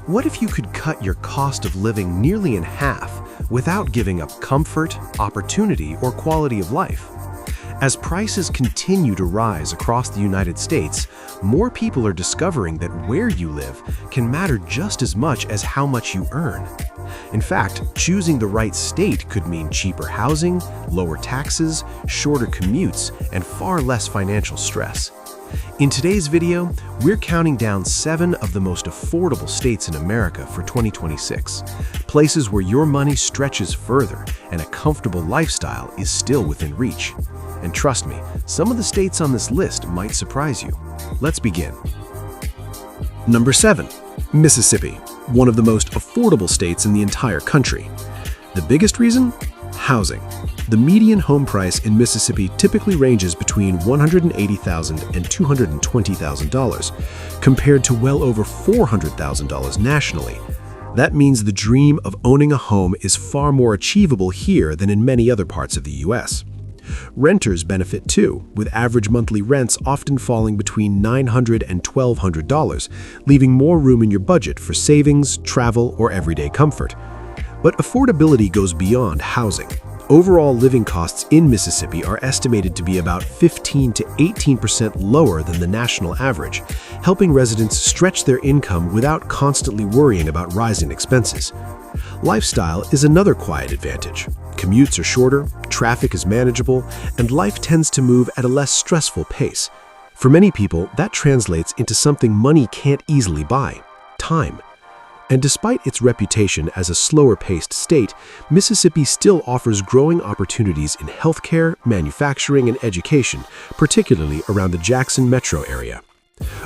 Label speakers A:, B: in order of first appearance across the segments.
A: What if you could cut your cost of living nearly in half without giving up comfort, opportunity, or quality of life? As prices continue to rise across the United States, more people are discovering that where you live can matter just as much as how much you earn. In fact, choosing the right state could mean cheaper housing, lower taxes, shorter commutes, and far less financial stress. In today's video, we're counting down 7 of the most affordable states in America for 2026, places where your money stretches further and a comfortable lifestyle is still within reach. And trust me, some of the states on this list might surprise you. Let's begin. Number 7. Mississippi, one of the most affordable states in the entire country. The biggest reason? Housing. The median home price in Mississippi typically ranges between $180,000 and $220,000, compared to well over $400,000 nationally. That means the dream of owning a home is far more achievable here than in many other parts of the U.S. Renters benefit too, with average monthly rents often falling between $900 and $1,200, leaving more room in your budget for savings, travel, or everyday comfort. But affordability goes beyond housing. Overall living costs in Mississippi are estimated to be about 15 to 18% lower than the national average, helping residents stretch their income without constantly worrying about rising expenses. Lifestyle is another quiet advantage. Commutes are shorter, traffic is manageable, and life tends to move at a less stressful pace. For many people, that translates into something money can't easily buy: time. And despite its reputation as a slower-paced state, Mississippi still offers growing opportunities in healthcare, manufacturing, and education, particularly around the Jackson metro area.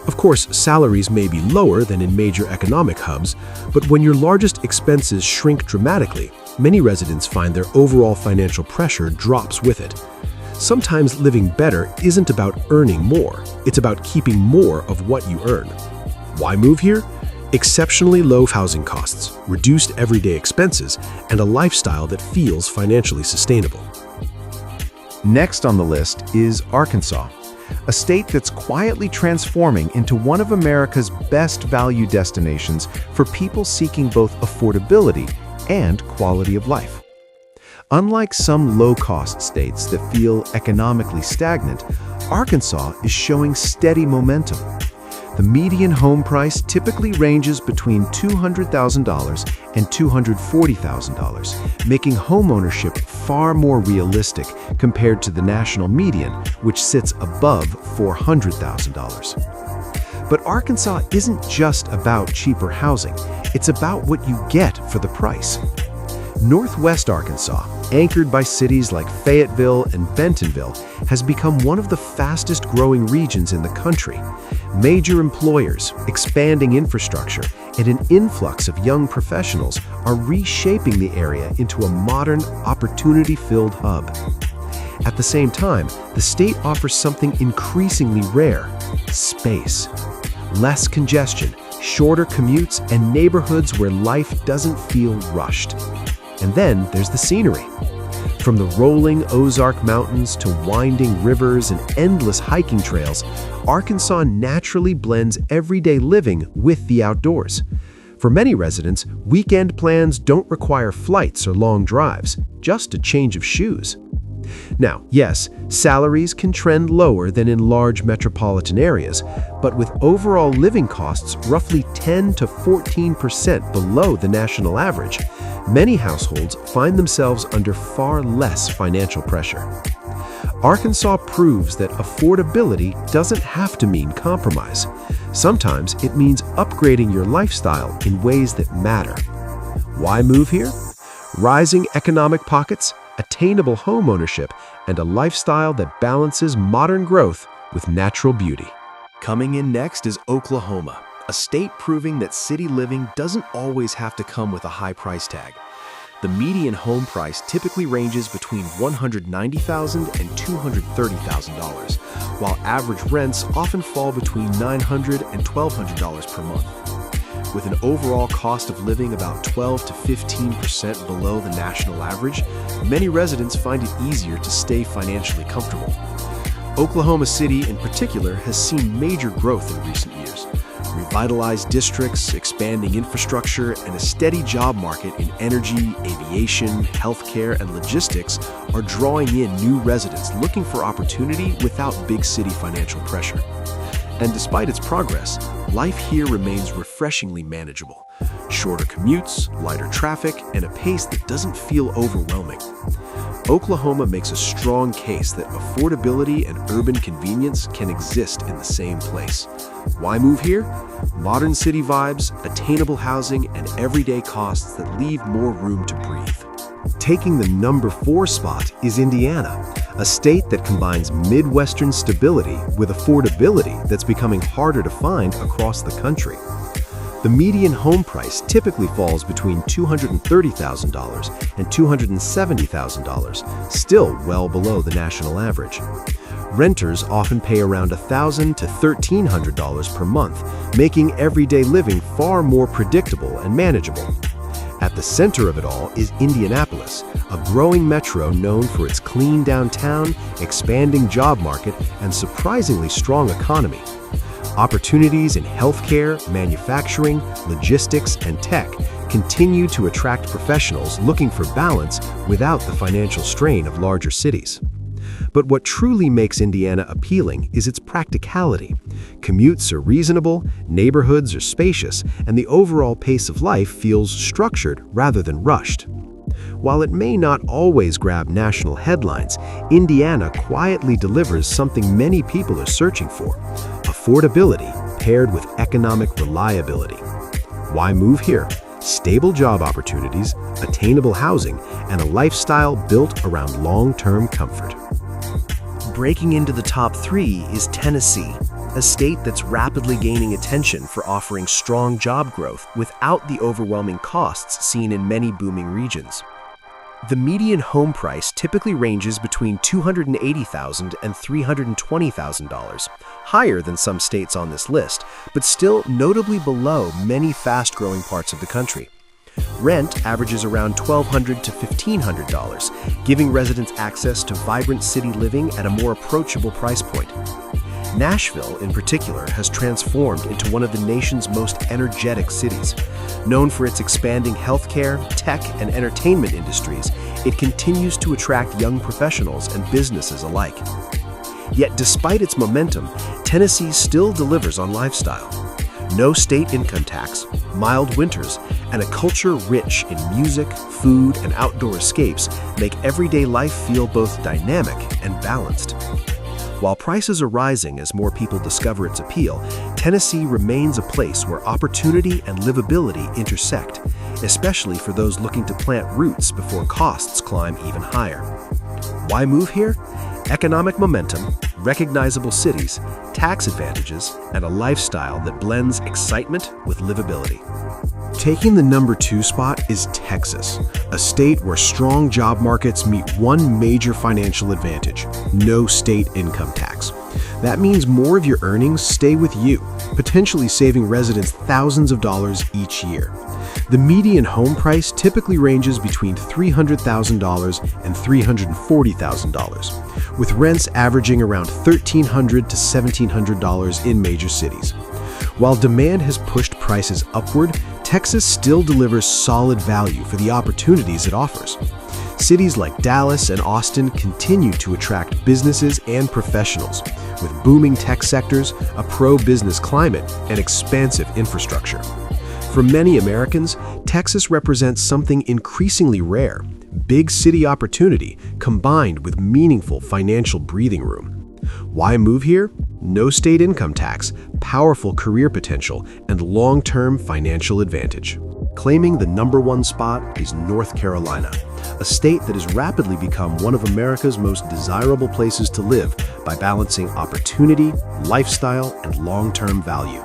A: Of course, salaries may be lower than in major economic hubs, but when your largest expenses shrink dramatically, many residents find their overall financial pressure drops with it. Sometimes living better isn't about earning more, it's about keeping more of what you earn. Why move here? Exceptionally low housing costs, reduced everyday expenses, and a lifestyle that feels financially sustainable.
B: Next on the list is Arkansas, a state that's quietly transforming into one of America's best value destinations for people seeking both affordability and quality of life. Unlike some low-cost states that feel economically stagnant, Arkansas is showing steady momentum. The median home price typically ranges between $200,000 and $240,000, making homeownership far more realistic compared to the national median, which sits above $400,000. But Arkansas isn't just about cheaper housing, it's about what you get for the price. Northwest Arkansas, anchored by cities like Fayetteville and Bentonville, has become one of the fastest-growing regions in the country. Major employers, expanding infrastructure, and an influx of young professionals are reshaping the area into a modern, opportunity-filled hub. At the same time, the state offers something increasingly rare: space. Less congestion, shorter commutes, and neighborhoods where life doesn't feel rushed. And then there's the scenery. From the rolling Ozark Mountains to winding rivers and endless hiking trails, Arkansas naturally blends everyday living with the outdoors. For many residents, weekend plans don't require flights or long drives, just a change of shoes. Now, yes, salaries can trend lower than in large metropolitan areas, but with overall living costs roughly 10 to 14% below the national average, many households find themselves under far less financial pressure. Arkansas proves that affordability doesn't have to mean compromise. Sometimes it means upgrading your lifestyle in ways that matter. Why move here? Rising economic pockets, attainable home ownership, and a lifestyle that balances modern growth with natural beauty.
A: Coming in next is Oklahoma, a state proving that city living doesn't always have to come with a high price tag. The median home price typically ranges between $190,000 and $230,000, while average rents often fall between $900 and $1,200 per month. With an overall cost of living about 12 to 15% below the national average, many residents find it easier to stay financially comfortable. Oklahoma City, in particular, has seen major growth in recent years. Revitalized districts, expanding infrastructure, and a steady job market in energy, aviation, healthcare, and logistics are drawing in new residents looking for opportunity without big city financial pressure. And despite its progress, life here remains refreshingly manageable. Shorter commutes, lighter traffic, and a pace that doesn't feel overwhelming. Oklahoma makes a strong case that affordability and urban convenience can exist in the same place. Why move here? Modern city vibes, attainable housing, and everyday costs that leave more room to breathe.
B: Taking the number 4 spot is Indiana, a state that combines Midwestern stability with affordability that's becoming harder to find across the country. The median home price typically falls between $230,000 and $270,000, still well below the national average. Renters often pay around $1,000 to $1,300 per month, making everyday living far more predictable and manageable. At the center of it all is Indianapolis, a growing metro known for its clean downtown, expanding job market, and surprisingly strong economy. Opportunities in healthcare, manufacturing, logistics, and tech continue to attract professionals looking for balance without the financial strain of larger cities. But what truly makes Indiana appealing is its practicality. Commutes are reasonable, neighborhoods are spacious, and the overall pace of life feels structured rather than rushed. While it may not always grab national headlines, Indiana quietly delivers something many people are searching for: affordability paired with economic reliability. Why move here? Stable job opportunities, attainable housing, and a lifestyle built around long-term comfort.
A: Breaking into the top 3 is Tennessee, a state that's rapidly gaining attention for offering strong job growth without the overwhelming costs seen in many booming regions. The median home price typically ranges between $280,000 and $320,000, higher than some states on this list, but still notably below many fast-growing parts of the country. Rent averages around $1,200 to $1,500, giving residents access to vibrant city living at a more approachable price point. Nashville, in particular, has transformed into one of the nation's most energetic cities. Known for its expanding healthcare, tech, and entertainment industries, it continues to attract young professionals and businesses alike. Yet despite its momentum, Tennessee still delivers on lifestyle. No state income tax, mild winters, and a culture rich in music, food, and outdoor escapes make everyday life feel both dynamic and balanced. While prices are rising as more people discover its appeal, Tennessee remains a place where opportunity and livability intersect, especially for those looking to plant roots before costs climb even higher. Why move here? Economic momentum, recognizable cities, tax advantages, and a lifestyle that blends excitement with livability.
B: Taking the number 2 spot is Texas, a state where strong job markets meet one major financial advantage: no state income tax. That means more of your earnings stay with you, potentially saving residents thousands of dollars each year. The median home price typically ranges between $300,000 and $340,000, with rents averaging around $1,300 to $1,700 in major cities. While demand has pushed prices upward, Texas still delivers solid value for the opportunities it offers. Cities like Dallas and Austin continue to attract businesses and professionals, with booming tech sectors, a pro-business climate, and expansive infrastructure. For many Americans, Texas represents something increasingly rare: big city opportunity combined with meaningful financial breathing room. Why move here? No state income tax, powerful career potential, and long-term financial advantage. Claiming the number 1 spot is North Carolina, a state that has rapidly become one of America's most desirable places to live by balancing opportunity, lifestyle, and long-term value.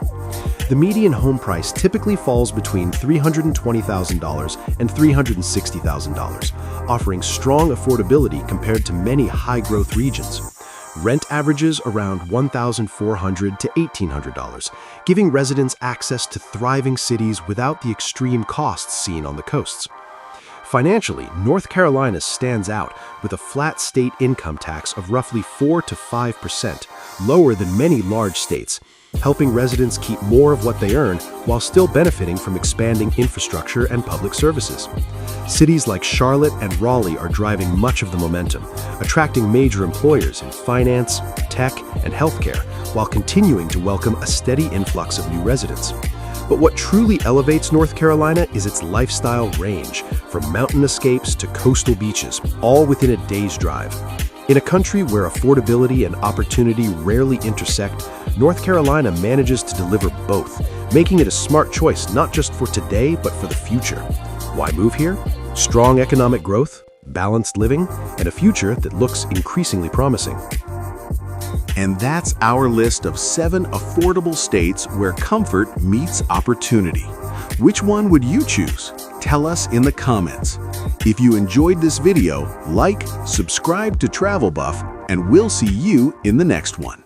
B: The median home price typically falls between $320,000 and $360,000, offering strong affordability compared to many high-growth regions. Rent averages around $1,400 to $1,800, giving residents access to thriving cities without the extreme costs seen on the coasts. Financially, North Carolina stands out with a flat state income tax of roughly 4 to 5%,
A: lower than many large states, helping residents keep more of what they earn while still benefiting from expanding infrastructure and public services. Cities like Charlotte and Raleigh are driving much of the momentum, attracting major employers in finance, tech, and healthcare, while continuing to welcome a steady influx of new residents. But what truly elevates North Carolina is its lifestyle range, from mountain escapes to coastal beaches, all within a day's drive. In a country where affordability and opportunity rarely intersect, North Carolina manages to deliver both, making it a smart choice not just for today, but for the future. Why move here? Strong economic growth, balanced living, and a future that looks increasingly promising.
C: And that's our list of 7 affordable states where comfort meets opportunity. Which one would you choose? Tell us in the comments. If you enjoyed this video, like, subscribe to Travel Buff, and we'll see you in the next one.